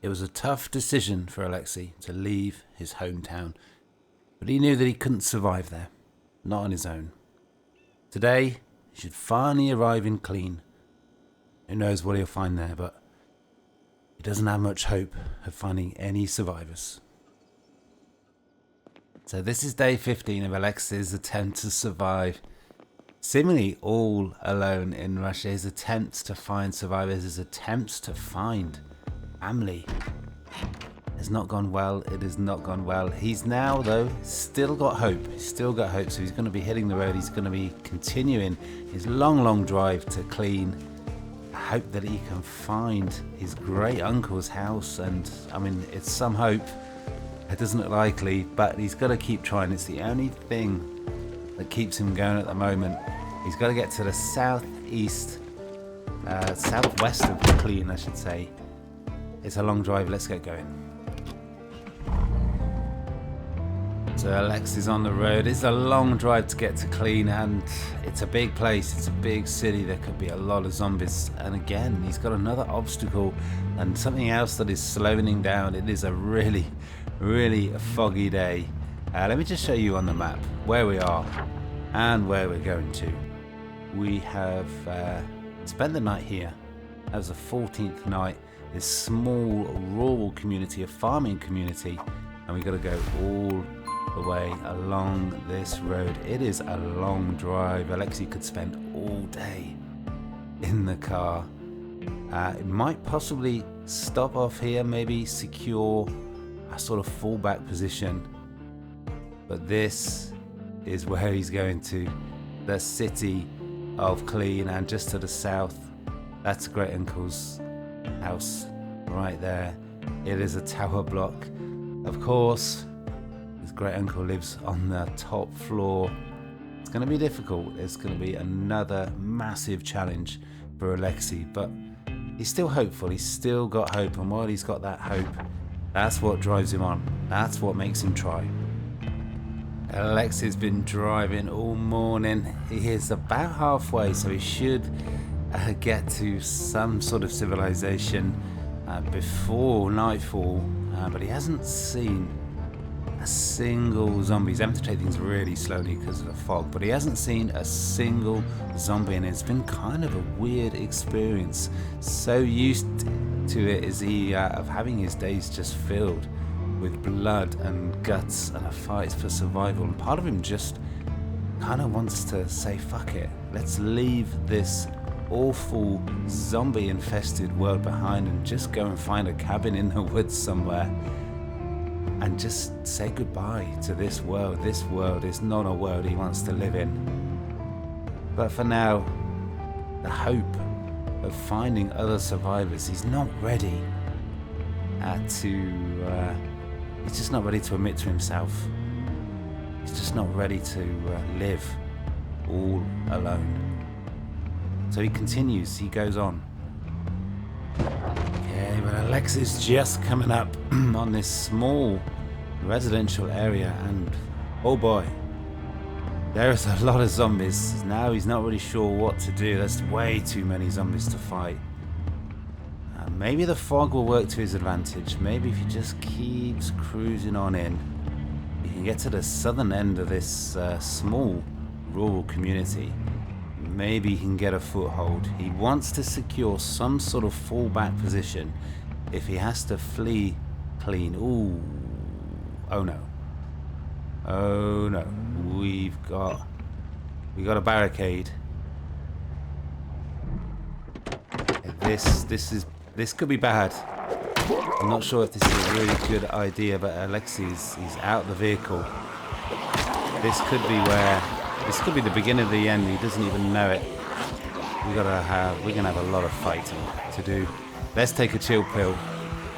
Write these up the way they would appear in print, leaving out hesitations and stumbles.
It was a tough decision for Alexei to leave his hometown, but he knew that he couldn't survive there, not on his own. Today, he should finally arrive in Klin. Who knows what he'll find there, but he doesn't have much hope of finding any survivors. So this is day 15 of Alexei's attempt to survive, seemingly all alone in Russia. His attempts to find survivors, his attempts to find family has not gone well. It has not gone well. He's now, though, still got hope. He's still got hope. So he's going to be hitting the road. He's going to be continuing his long drive to Klin. I hope that he can find his great uncle's house. And I mean, it's some hope. It doesn't look likely, but he's got to keep trying. It's the only thing that keeps him going at the moment. He's got to get to the southwest of Klin, I should say. It's a long drive. Let's get going. So Alexei's on the road. It's a long drive to get to Klin, and it's a big place. It's a big city. There could be a lot of zombies. And again, he's got another obstacle and something else that is slowing him down. It is a really foggy day. Let me just show you on the map where we are and where we're going to. We have spent the night here. That was the 14th night. This small rural community, a farming community, and we got to go all the way along this road. It is a long drive. Alexei could spend all day in the car. It might possibly stop off here, maybe secure a sort of fallback position, but this is where he's going to, the city of Klin, and just to the south, that's great uncle's house right there. It is a tower block. Of course, his great uncle lives on the top floor. It's going to be difficult. It's going to be another massive challenge for Alexei, but he's still hopeful. He's still got hope, and while he's got that hope, that's what drives him on. That's what makes him try. Alexei's been driving all morning. He is about halfway, so he should get to some sort of civilization before nightfall, but he hasn't seen a single zombie. He's having to take things really slowly because of the fog, but he hasn't seen a single zombie, and it's been kind of a weird experience. So used to it is he of having his days just filled with blood and guts and a fight for survival, and part of him just kind of wants to say fuck it, let's leave this awful zombie infested world behind and just go and find a cabin in the woods somewhere and just say goodbye to this world. This world is not a world he wants to live in. But for now, the hope of finding other survivors, he's not ready he's just not ready to admit to himself. He's just not ready to live all alone. So he continues, he goes on. Okay, but Alexei's just coming up on this small residential area, and oh boy, there's a lot of zombies. Now he's not really sure what to do. There's way too many zombies to fight. Maybe the fog will work to his advantage. Maybe if he just keeps cruising on in, he can get to the southern end of this small rural community. Maybe he can get a foothold. He wants to secure some sort of fallback position if he has to flee Klin. Ooh. Oh no. Oh no. We got a barricade. This could be bad. I'm not sure if this is a really good idea, but Alexei's he's out the vehicle. This could be the beginning of the end. He doesn't even know it. We're gonna have a lot of fighting to do. Let's take a chill pill.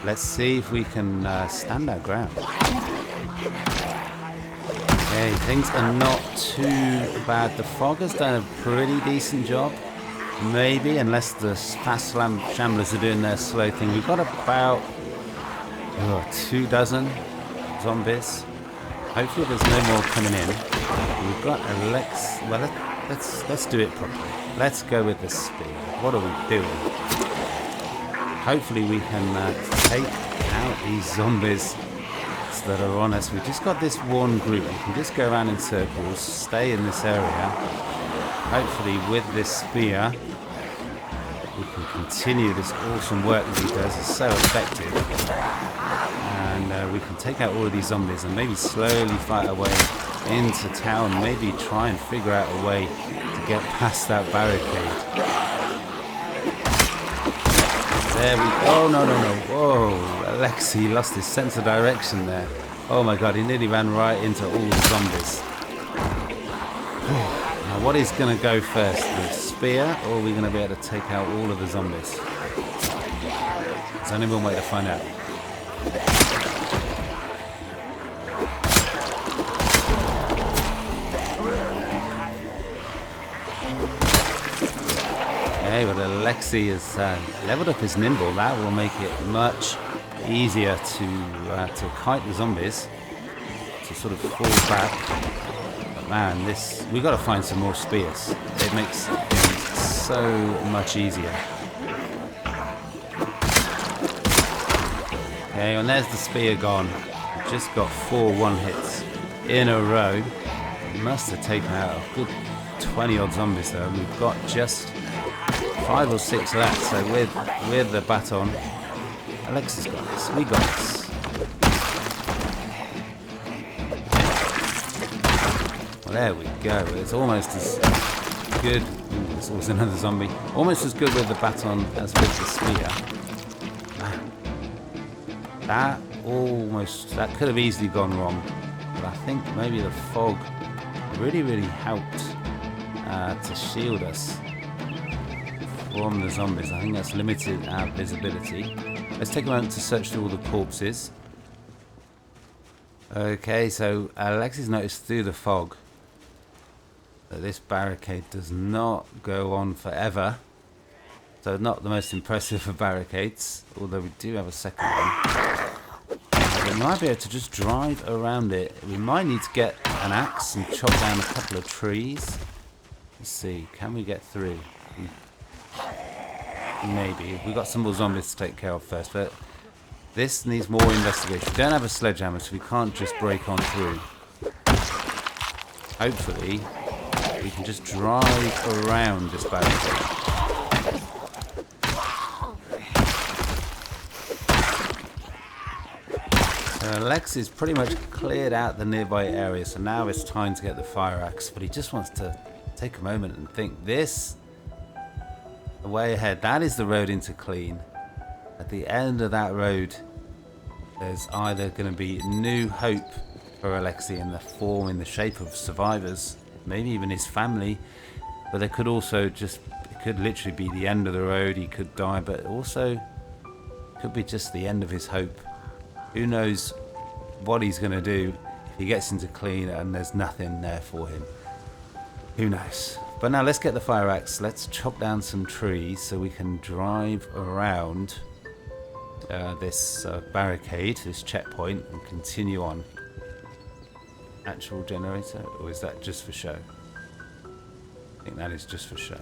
Let's see if we can stand our ground. Okay, things are not too bad. The fog has done a pretty decent job. Maybe, unless the fast shamblers are doing their slow thing. We've got about 2 dozen zombies. Hopefully there's no more coming in. We've got Alex. Well, let's do it properly. Let's go with the speed. What are we doing? Hopefully we can take out these zombies that are on us. We've just got this one group. We can just go around in circles, stay in this area. Hopefully with this spear we can continue this awesome work that he does. It's so effective. And we can take out all of these zombies and maybe slowly fight our way into town. Maybe try and figure out a way to get past that barricade. There we go. Oh, no. Whoa. Alexei lost his sense of direction there. Oh my god, he nearly ran right into all the zombies. Now, what is going to go first? The spear, or are we going to be able to take out all of the zombies? There's only one way to find out. Okay, but Alexei has leveled up his nimble. That will make it much easier to kite the zombies, to sort of fall back. But man, we've got to find some more spears. It makes things so much easier. Okay, and there's the spear gone. We've just got 4 1-hits in a row. Must have taken out a good 20 odd zombies though. We've got just 5 or 6 left, so with the baton, Alexei's got this. We got this. Well, there we go. It's almost as good. This was another zombie. Almost as good with the baton as with the spear. Man, that could have easily gone wrong. But I think maybe the fog really helped to shield us from the zombies. I think that's limited our visibility. Let's take a moment to search through all the corpses. Okay, so Alexei's noticed through the fog that this barricade does not go on forever. So not the most impressive of barricades, although we do have a second one. We might be able to just drive around it. We might need to get an axe and chop down a couple of trees. Let's see, can we get through? Maybe. We've got some more zombies to take care of first, but this needs more investigation. We don't have a sledgehammer, so we can't just break on through. Hopefully, we can just drive around this barricade. So Alexei's pretty much cleared out the nearby area, so now it's time to get the fire axe, but he just wants to take a moment and think this. The way ahead, that is the road into Klin. At the end of that road, there's either going to be new hope for Alexei in the shape of survivors, maybe even his family, but there could also it could literally be the end of the road. He could die, but also it could be just the end of his hope. Who knows what he's going to do if he gets into Klin and there's nothing there for him. Who knows? But now let's get the fire axe. Let's chop down some trees so we can drive around this barricade, this checkpoint, and continue on. Actual generator, or is that just for show? I think that is just for show.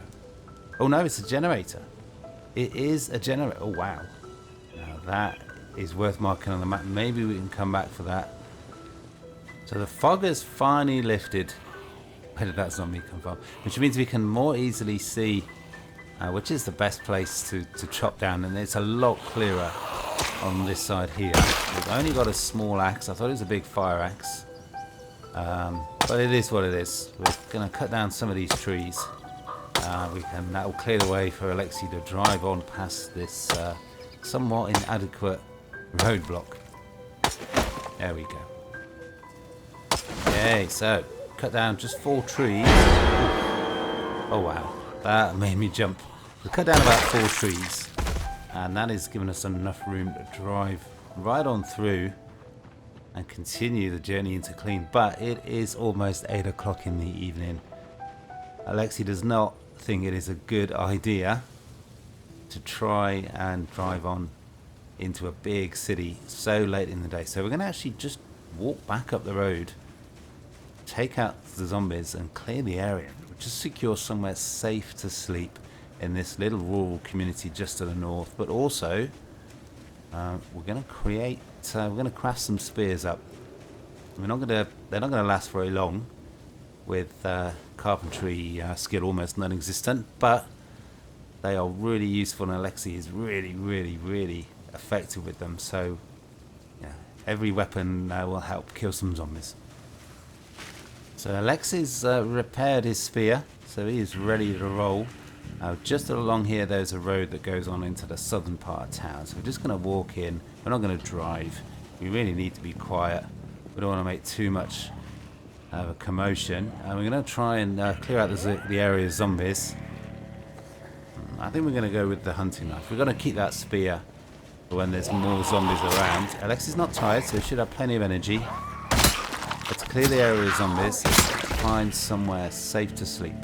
Oh no, it's a generator. It is a generator. Oh wow. Now that is worth marking on the map. Maybe we can come back for that. So the fog has finally lifted. Where did that zombie come from? Which means we can more easily see which is the best place to chop down, and it's a lot clearer on this side here. We've only got a small axe. I thought it was a big fire axe, but it is what it is. We're going to cut down some of these trees. That will clear the way for Alexei to drive on past this somewhat inadequate roadblock. There we go. Okay, so cut down just 4 trees. Oh wow, that made me jump. We cut down about 4 trees, and that has given us enough room to drive right on through and continue the journey into Klin. But it is almost 8 o'clock in the evening. Alexei does not think it is a good idea to try and drive on into a big city so late in the day. So we're going to actually just walk back up the road take out the zombies and clear the area. Just secure somewhere safe to sleep in this little rural community just to the north. But also, we're going to create. We're going to craft some spears up. They're not going to last very long, with carpentry skill almost non-existent. But they are really useful, and Alexei is really, really, really effective with them. So, yeah, every weapon will help kill some zombies. So Alexei's repaired his spear, so he is ready to roll. Just along here there's a road that goes on into the southern part of town, so we're just going to walk in. We're not going to drive. We really need to be quiet. We don't want to make too much of a commotion. We're going to try and clear out the area of zombies. I think we're going to go with the hunting knife. We're going to keep that spear for when there's more zombies around. Alexei's not tired, so he should have plenty of energy. Let's clear the area of zombies. Find somewhere safe to sleep.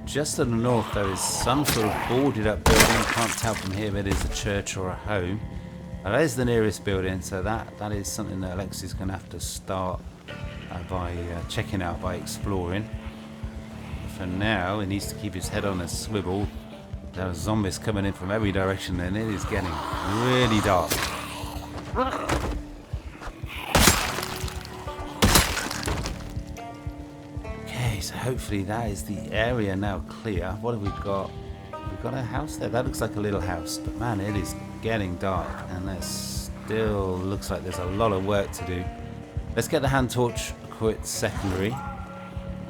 Just to the north there is some sort of boarded up building. Can't tell from here if it is a church or a home. That is the nearest building, so that is something that Alexei's going to have to start by checking out, by exploring. For now, he needs to keep his head on a swivel. There are zombies coming in from every direction, and it is getting really dark. Okay, so hopefully that is the area now clear. What have we got? We've got a house there. That looks like a little house, but man, it is getting dark, and there still looks like there's a lot of work to do. Let's get the hand torch equipped secondary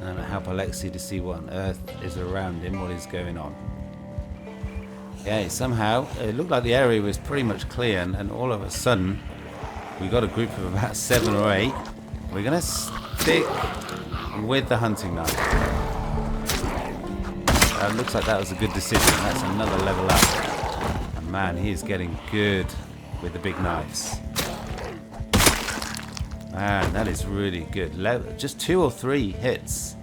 and help Alexei to see what on earth is around him, what is going on. Okay, somehow it looked like the area was pretty much clear, and all of a sudden we got a group of about 7 or 8. We're gonna stick with the hunting knife. Looks like that was a good decision. That's another level up. And man, he is getting good with the big knives. Man, that is really good. Just 2 or 3 hits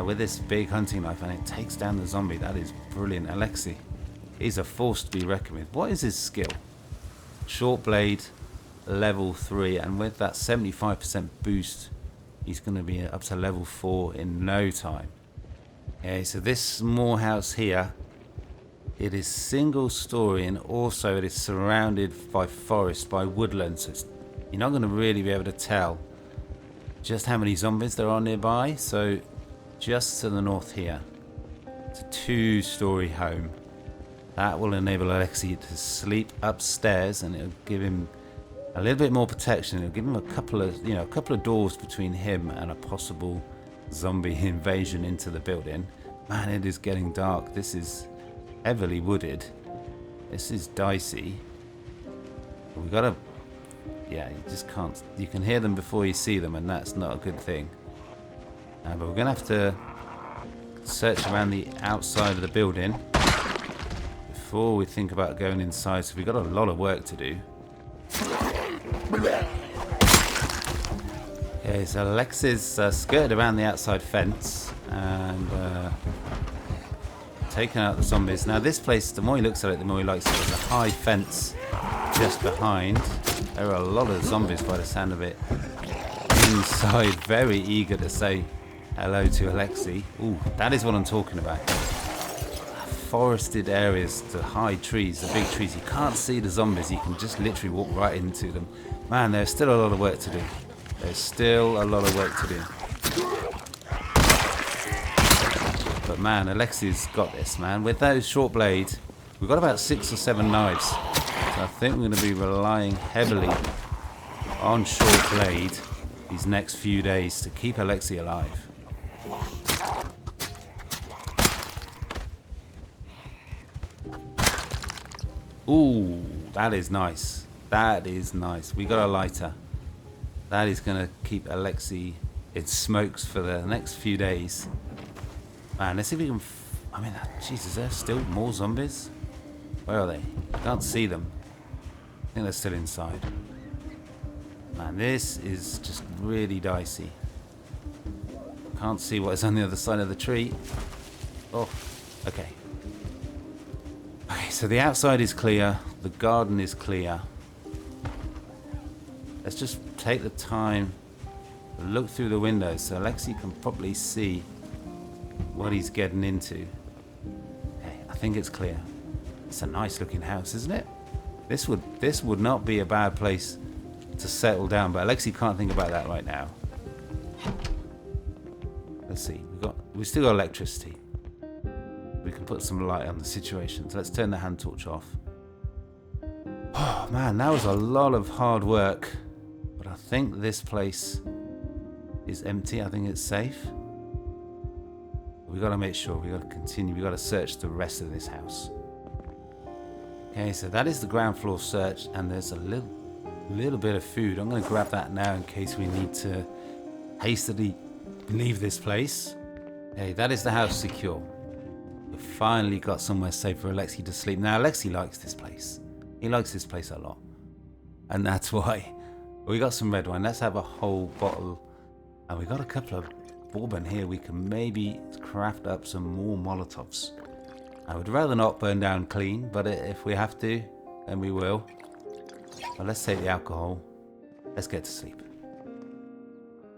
with this big hunting knife, and it takes down the zombie. That is brilliant. Alexei, he's a force to be reckoned with. What is his skill? Short blade, level 3, and with that 75% boost, he's going to be up to level 4 in no time. Okay, so this small house here, it is single story, and also it is surrounded by forest, by woodland, so you're not going to really be able to tell just how many zombies there are nearby. So just to the north here, it's a 2-story home. That will enable Alexei to sleep upstairs, and it'll give him a little bit more protection. It'll give him a couple of doors between him and a possible zombie invasion into the building. Man, it is getting dark. This is heavily wooded. This is dicey. We gotta, yeah, you just can't. You can hear them before you see them, and that's not a good thing. But we're gonna have to search around the outside of the building before we think about going inside. So we've got a lot of work to do. Okay, so Alexei's skirted around the outside fence and taken out the zombies. Now this place, the more he looks at it, the more he likes it. There's a high fence just behind. There are a lot of zombies by the sound of it inside, very eager to say hello to Alexei. Ooh, that is what I'm talking about. Forested areas, the high trees, the big trees. You can't see the zombies, you can just literally walk right into them. Man, there's still a lot of work to do. There's still a lot of work to do. But man, Alexei's got this, man. With those short blades, we've got about 6 or 7 knives. So I think we're going to be relying heavily on short blade these next few days to keep Alexei alive. Ooh, that is nice. That is nice. We got a lighter. That is going to keep Alexei in smokes for the next few days. Man, let's see if we can... I mean, Jesus, there's still more zombies? Where are they? I can't see them. I think they're still inside. Man, this is just really dicey. Can't see what is on the other side of the tree. Oh, okay. Okay, so the outside is clear. The garden is clear. Let's just take the time look through the windows so Alexei can probably see what he's getting into. Hey, I think it's clear. It's a nice looking house, isn't it? This would not be a bad place to settle down, but Alexei can't think about that right now. Let's see, we still got electricity. We can put some light on the situation. So let's turn the hand torch off. Oh man, that was a lot of hard work. But I think this place is empty. I think it's safe. We got to make sure. We got to continue. We got to search the rest of this house. Okay, so that is the ground floor search, and there's a little bit of food. I'm going to grab that now in case we need to hastily leave this place. Okay, that is the house secure. We've finally got somewhere safe for Alexei to sleep. Now, Alexei likes this place. He likes this place a lot. And that's why. We got some red wine. Let's have a whole bottle. And we got a couple of bourbon here. We can maybe craft up some more Molotovs. I would rather not burn down Klin, but if we have to, then we will. But let's take the alcohol. Let's get to sleep.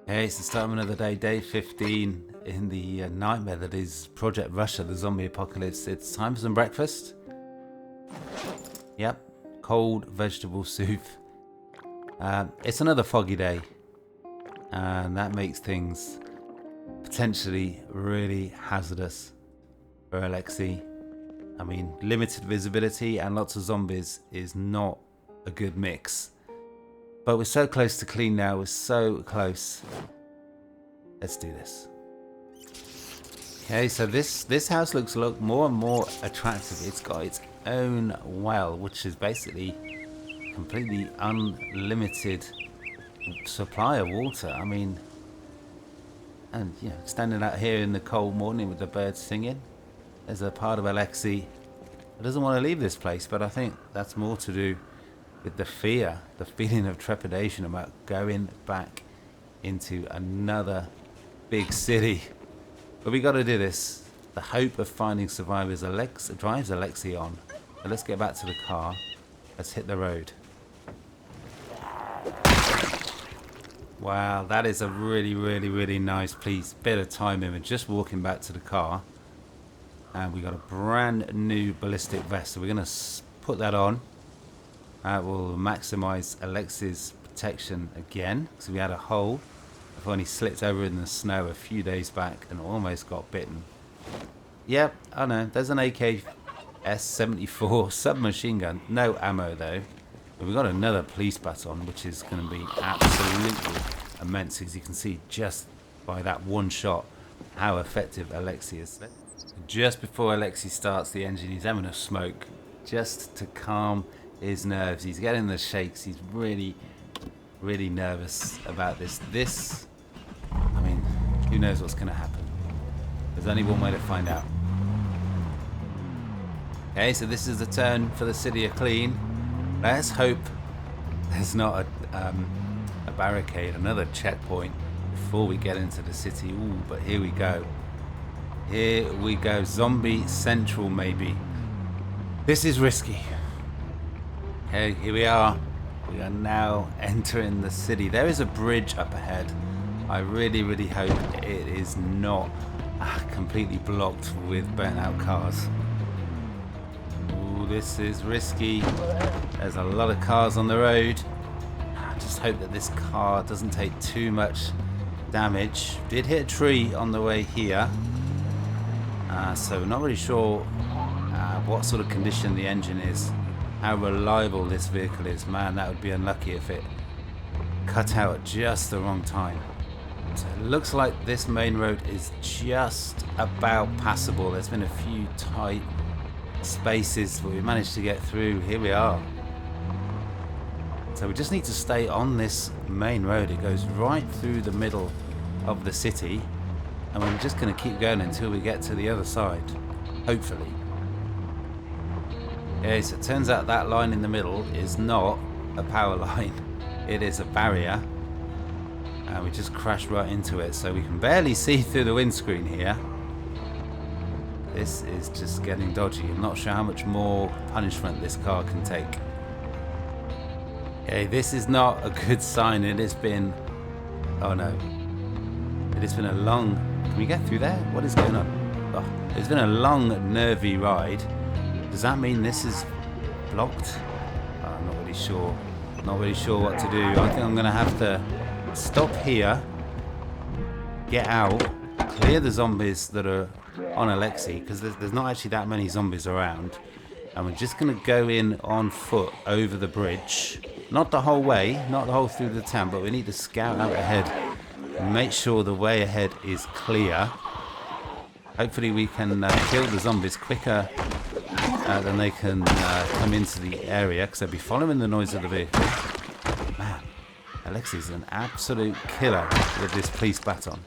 Okay, it's the start of another day, day 15 in the nightmare that is Project Russia, the zombie apocalypse. It's time for some breakfast. Yep, cold vegetable soup. It's another foggy day, and that makes things potentially really hazardous for Alexei. I mean, limited visibility and lots of zombies is not a good mix. But we're so close to Klin now, we're so close. Let's do this. Okay, so this house looks more and more attractive. It's got its own well, which is basically completely unlimited supply of water. I mean, and you know, standing out here in the cold morning with the birds singing, there's a part of Alexei that doesn't want to leave this place, but I think that's more to do with the fear, the feeling of trepidation about going back into another big city. But we got to do this. The hope of finding survivors drives Alexei on. So let's get back to the car. Let's hit the road. Wow, that is a really, really, really nice bit of timing. We're just walking back to the car. And we got a brand new ballistic vest. So we're going to put that on. That will maximize Alexei's protection again. So we had a hole. I've only slipped over in the snow a few days back and almost got bitten. Yep, I know. There's an AK-74 submachine gun. No ammo though. But we've got another police baton, which is going to be absolutely immense. As you can see just by that one shot how effective Alexei is. Just before Alexei starts the engine, he's having a smoke just to calm his nerves. He's getting the shakes. He's really, really nervous about this. I mean, who knows what's going to happen? There's only one way to find out. Okay, so this is the turn for the city of Klin. Let's hope there's not a barricade, another checkpoint before we get into the city. Ooh, but here we go. Here we go. Zombie Central, maybe. This is risky. Okay, here we are. We are now entering the city. There is a bridge up ahead. I really, really hope it is not completely blocked with burnt out cars. Ooh, this is risky. There's a lot of cars on the road. I just hope that this car doesn't take too much damage. Did hit a tree on the way here. So we're not really sure what sort of condition the engine is. How reliable this vehicle is. Man, that would be unlucky if it cut out at just the wrong time. So it looks like this main road is just about passable. There's been a few tight spaces, but we managed to get through. Here we are. So we just need to stay on this main road. It goes right through the middle of the city, and we're just going to keep going until we get to the other side, hopefully. Okay, so it turns out that line in the middle is not a power line. It is a barrier. And we just crashed right into it, so we can barely see through the windscreen here. This is just getting dodgy. I'm not sure how much more punishment this car can take. Okay, this is not a good sign. It has been Oh no. It has been a long... Can we get through there? What is going on? Oh, it's been a long, nervy ride. Does that mean this is blocked? I'm not really sure. Not really sure what to do. I think I'm going to have to stop here, get out, clear the zombies that are on Alexei, because there's not actually that many zombies around. And we're just going to go in on foot over the bridge. Not the whole way, not the whole through the town, but we need to scout out ahead and make sure the way ahead is clear. Hopefully we can kill the zombies quicker than they can come into the area, because they'll be following the noise of the vehicle. Man, Alexei's an absolute killer with this police baton.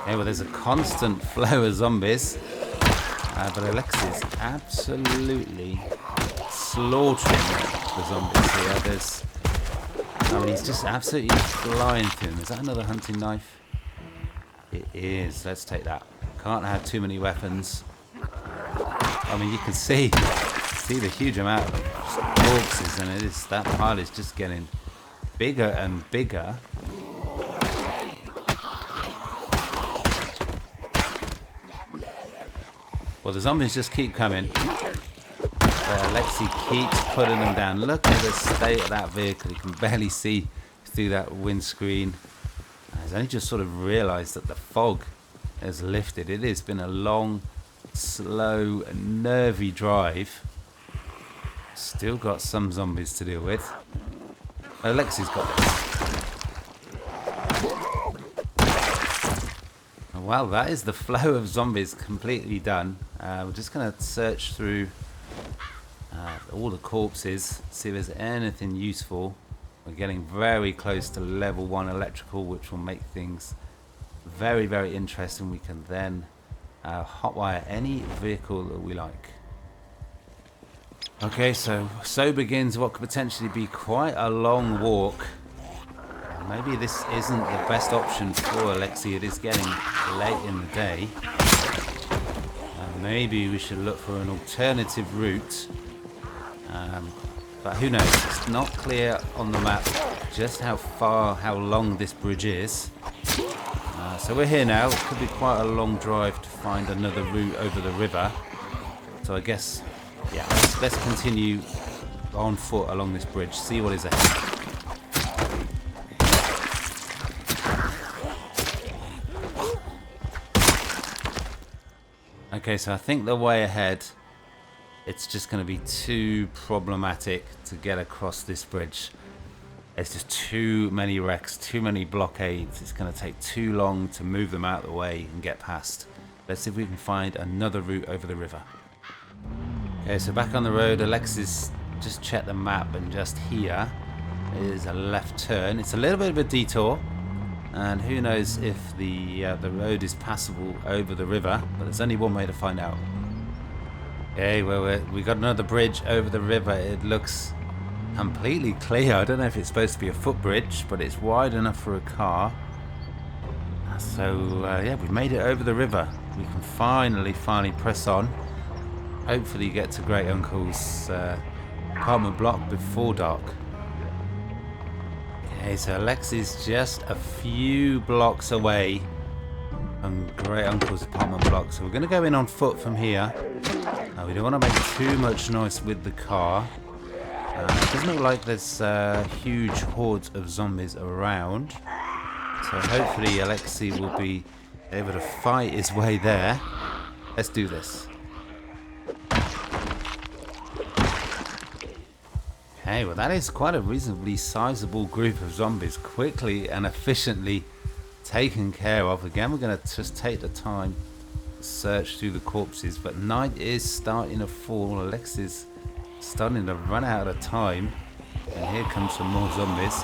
Okay, well there's a constant flow of zombies, but Alexei's absolutely slaughtering the zombies here. I mean, he's just absolutely flying through them. Is that another hunting knife? It is. Let's take that. Can't have too many weapons. I mean, you can see the huge amount of corpses, and that pile is just getting bigger and bigger. Well, the zombies just keep coming. Alexei keeps putting them down. Look at the state of that vehicle. You can barely see through that windscreen. He's only just sort of realised that the fog has lifted. It has been a long, slow, nervy drive. Still got some zombies to deal with. Alexei's got this. Well, that is the flow of zombies completely done. We're just going to search through all the corpses, see if there's anything useful. We're getting very close to level 1 electrical, which will make things very, very interesting. We can then hotwire any vehicle that we like. Okay, so begins what could potentially be quite a long walk. Maybe this isn't the best option for Alexei. It is getting late in the day. Maybe we should look for an alternative route. But who knows? It's not clear on the map just how long this bridge is. So we're here now. It could be quite a long drive to find another route over the river. So I guess, yeah, let's continue on foot along this bridge, see what is ahead. Okay, so I think the way ahead, it's just going to be too problematic to get across this bridge. There's just too many wrecks, too many blockades. It's going to take too long to move them out of the way and get past. Let's see if we can find another route over the river. Okay, so back on the road, Alexei's just checked the map, and just here is a left turn. It's a little bit of a detour, and who knows if the road is passable over the river, but there's only one way to find out. Okay, well, we got another bridge over the river. It looks completely clear. I don't know if it's supposed to be a footbridge, but it's wide enough for a car. So, yeah, we've made it over the river. We can finally press on. Hopefully get to Great Uncle's apartment block before dark. Okay, so Alexei's just a few blocks away from Great Uncle's apartment block. So we're going to go in on foot from here. We don't want to make too much noise with the car. It doesn't look like there's huge hordes of zombies around. So hopefully Alexei will be able to fight his way there. Let's do this. Okay, well that is quite a reasonably sizable group of zombies, quickly and efficiently taken care of. Again, we're going to just take the time to search through the corpses, but night is starting to fall. Alexei's starting to run out of time, and here comes some more zombies.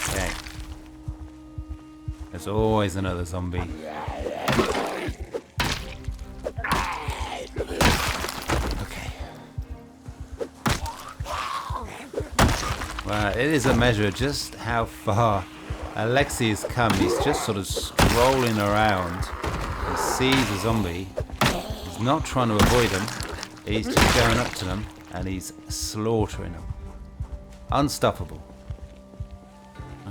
Okay, there's always another zombie. Well, it is a measure of just how far Alexei has come. He's just sort of scrolling around. He sees a zombie. He's not trying to avoid them. He's just going up to them and he's slaughtering them. Unstoppable.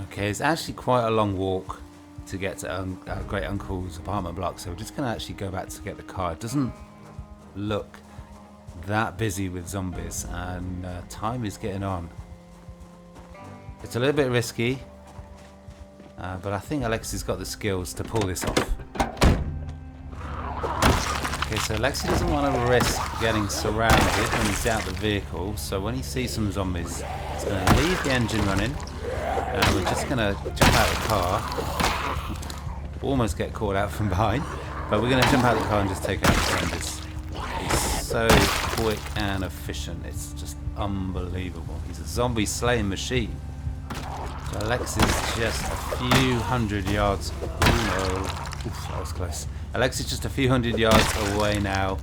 Okay, it's actually quite a long walk to get to Great Uncle's apartment block, so we're just going to actually go back to get the car. It doesn't look that busy with zombies, and time is getting on. It's a little bit risky, but I think Alexei's got the skills to pull this off. Okay, so Alexei doesn't want to risk getting surrounded when he's out the vehicle, so when he sees some zombies, he's going to leave the engine running, and we're just going to jump out the car. Almost get caught out from behind, but we're going to jump out the car and just take out the zombies. He's so quick and efficient, it's just unbelievable. He's a zombie slaying machine. So Alexei's just a few hundred yards. Oof, that was close. Alexei's just a few hundred yards away now,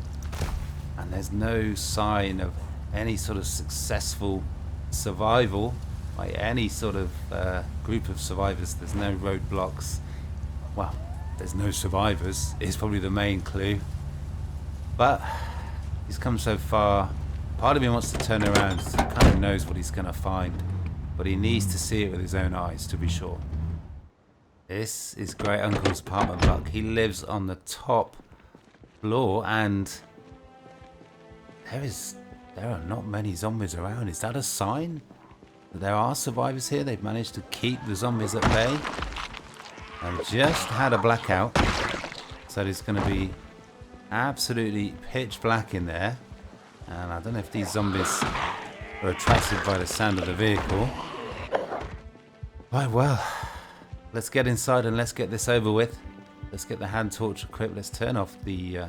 and there's no sign of any sort of successful survival by any sort of group of survivors. There's no roadblocks. Well, there's no survivors is probably the main clue. But he's come so far. Part of me wants to turn around. He kind of knows what he's going to find, but he needs to see it with his own eyes to be sure. This is Great Uncle's apartment block. He lives on the top floor, and there are not many zombies around. Is that a sign that there are survivors here? They've managed to keep the zombies at bay. I've just had a blackout, so it's going to be absolutely pitch black in there, and I don't know if these zombies are attracted by the sound of the vehicle. Right, well, let's get inside and let's get this over with. Let's get the hand torch equipped. Let's turn off the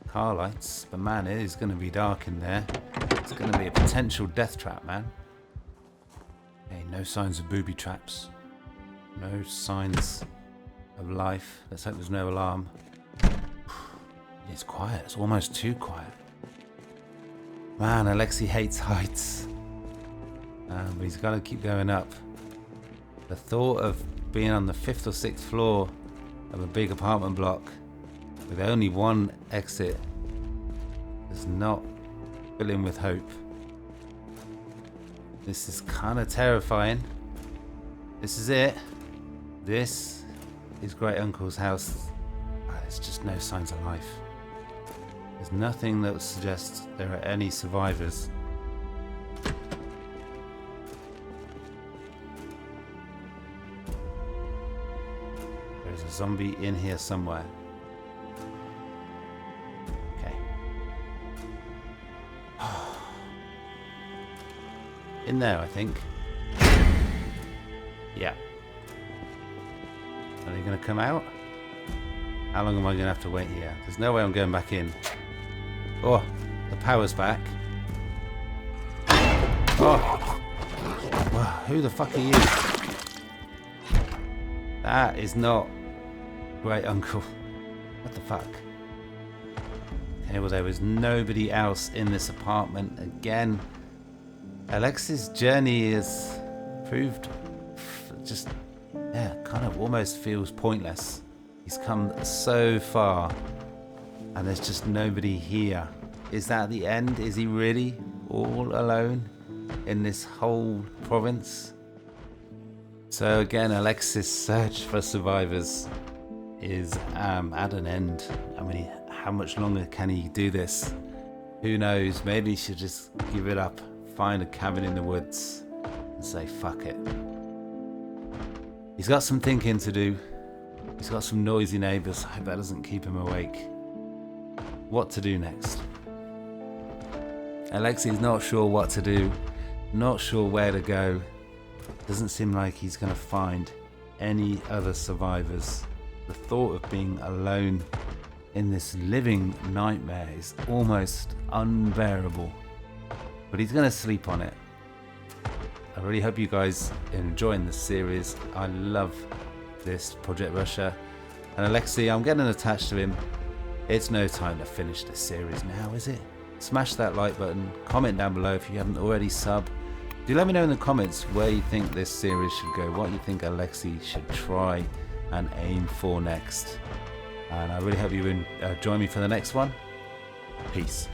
car lights. But man, it is going to be dark in there. It's going to be a potential death trap, man. Okay, no signs of booby traps. No signs of life. Let's hope there's no alarm. It's quiet. It's almost too quiet. Man, Alexei hates heights. But he's got to keep going up. The thought of being on the 5th or 6th floor of a big apartment block with only one exit does not fill him with hope. This is kind of terrifying. This is it. This is Great Uncle's house. There's just no signs of life. There's nothing that suggests there are any survivors. There's a zombie in here somewhere. Okay. In there, I think. Yeah. Are they going to come out? How long am I going to have to wait here? There's no way I'm going back in. Oh, the power's back. Oh. Well, who the fuck are you? That is not Great Uncle. What the fuck? Okay, well, there was nobody else in this apartment again. Alexei's journey is proved just, yeah, kind of almost feels pointless. He's come so far, and there's just nobody here. Is that the end? Is he really all alone in this whole province? So again, Alexei's search for survivors is at an end. I mean, how much longer can he do this? Who knows? Maybe he should just give it up, find a cabin in the woods, and say fuck it. He's got some thinking to do. He's got some noisy neighbours. I hope that doesn't keep him awake. What to do next? Alexei's not sure what to do, not sure where to go. Doesn't seem like he's going to find any other survivors. The thought of being alone in this living nightmare is almost unbearable. But he's going to sleep on it. I really hope you guys are enjoying this series. I love this Project Russia. And Alexei, I'm getting attached to him. It's no time to finish this series now, is it? Smash that like button, comment down below if you haven't already sub. Do let me know in the comments where you think this series should go, what you think Alexei should try and aim for next. And I really hope you join me for the next one. Peace.